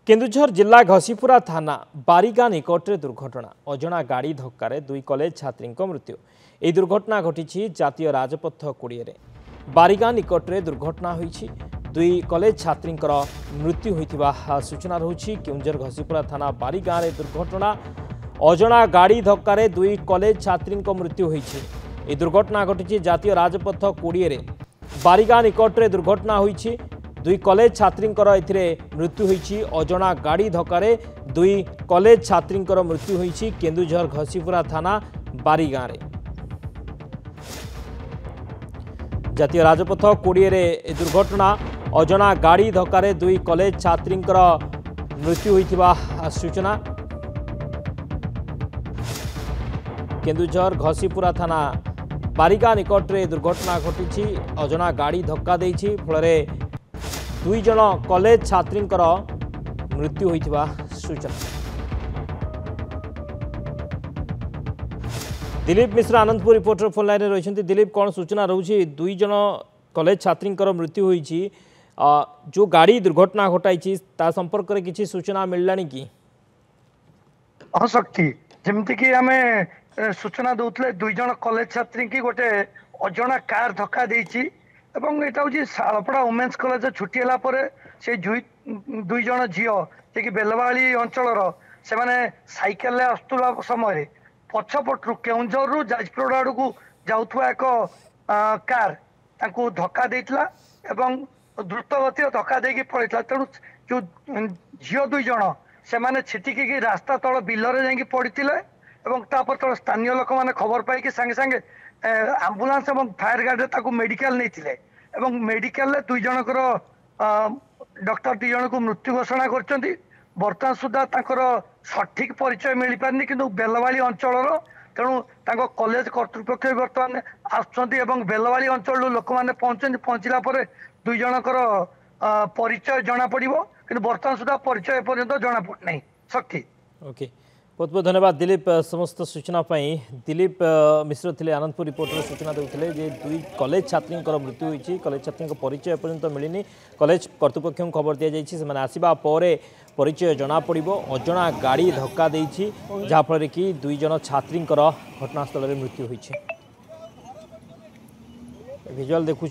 केन्दुझर जिला घसीपुरा थाना बारीगाँ निकटरे दुर्घटना अजना गाड़ी धक्कार दुई कॉलेज छात्री मृत्यु। यह दुर्घटना घटी जातीय राजपथ 20 बारीगाँ निकटरे दुर्घटना होईछि। दुई कॉलेज छात्री मृत्यु होइथिबा सूचना रहुछि। केन्दुझर घसीपुरा थाना बारीगाँ रे दुर्घटना अजना गाड़ी धक्कार दुई कॉलेज छात्री मृत्यु होईछि। यह दुर्घटना घटी जातीय राजपथ 20 बारीगाँ निकटरे दुर्घटना होईछि। दुई कॉलेज छात्री मृत्यु होईछि। अजना गाड़ी धक्कार दुई कॉलेज छात्री मृत्यु होईछि। केन्दुझर घसीपुरा थाना बारीगाँ रे जातीय राजपथ 20 दुर्घटना अजना गाड़ी धक्कार दुई कॉलेज छात्री मृत्यु होइथिबा सूचना। केन्दुझर घसीपुरा थाना बारीगाँ निकटरे दुर्घटना घटी अजना गाड़ी धक्का देइछि फल दुई जन कॉलेज छात्री मृत्यु होइथिबा सूचना। Dilip Mishra Anandpur reporter phone line रही। दिलीप कौन सूचना रोचे दुई जन कॉलेज छात्री मृत्यु होइछि जो गाड़ी दुर्घटना घटाई संपर्क में किसी सूचना मिललानी कि हाँ शक्ति जमती कि आम सूचना दौले दुई जन कॉलेज छात्री की गोटे अजना कार धक्का देइछि एवं एटा हूँ शालपड़ा वुमेन्स कॉलेज छुट्टी है से दुई जन झील जे बेलवाड़ी अंचल से साइकेल आसुला समय पछपटू केउंझर जाजपुर आड़ को जाऊा एक कार तांको धक्का देइतला एवं द्रुत गति धक्का देकी पड़ता तेणु जो झील दुई जन से छिटिकी रास्ता तल बिलरे जाकि पड़ते तल स्थानीय लोक मैंने खबर पाई सांगे सांगे आंबुलांस और फायर गार्ड मेडिकल नहीं मेडिकल दुई जनकर डॉक्टर दुई जन को मृत्यु घोषणा कर बर्तमान सुधा सठिक परिचय मिल पारनी कि बेलवाड़ी अंचल तेणु कॉलेज कर्तृपक्ष बर्तमान आसुँच बेलवाड़ी अंचल लोक मैंने पहुंचला दुई जनकर परिचय जना पड़ो कि बर्तमान सुधा परिचय पर्यंत जना पड़ना शक्ति। ओके बहुत बहुत धन्यवाद दिलीप समस्त सूचना पाई। दिलीप मिश्र थे आनंदपुर रिपोर्टर सूचना देते जे दुई कॉलेज छात्री मृत्यु होती कॉलेज छात्री परिचय पर्यंत मिलनी कॉलेज कर्तृपक्ष खबर दी जाए आसवा परिचय जना पड़ो अजना गाड़ी धक्का देछि जहाँफल कि दुई जन छात्री घटनास्थल में मृत्यु होती। विजुअल देखुं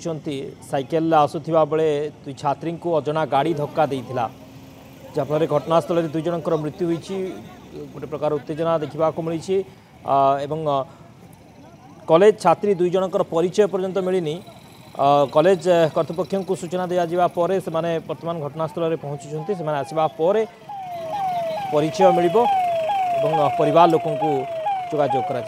साइकेल आसुवा बेले दुई छात्री को अजना गाड़ी धक्का देइथिला जहाँफल घटनास्थल में दुई जनकर मृत्यु होती गोटे प्रकार उत्तेजना देखा मिली कॉलेज छात्री दुई जनकर परिचय पर्यंत मिलनी कॉलेज कर्तृपक्ष को सूचना दिया पर से वर्तमान घटनास्थल में पहुँचुंट से आसवा परिचय मिल परिवार लोक जोगाजोग करा।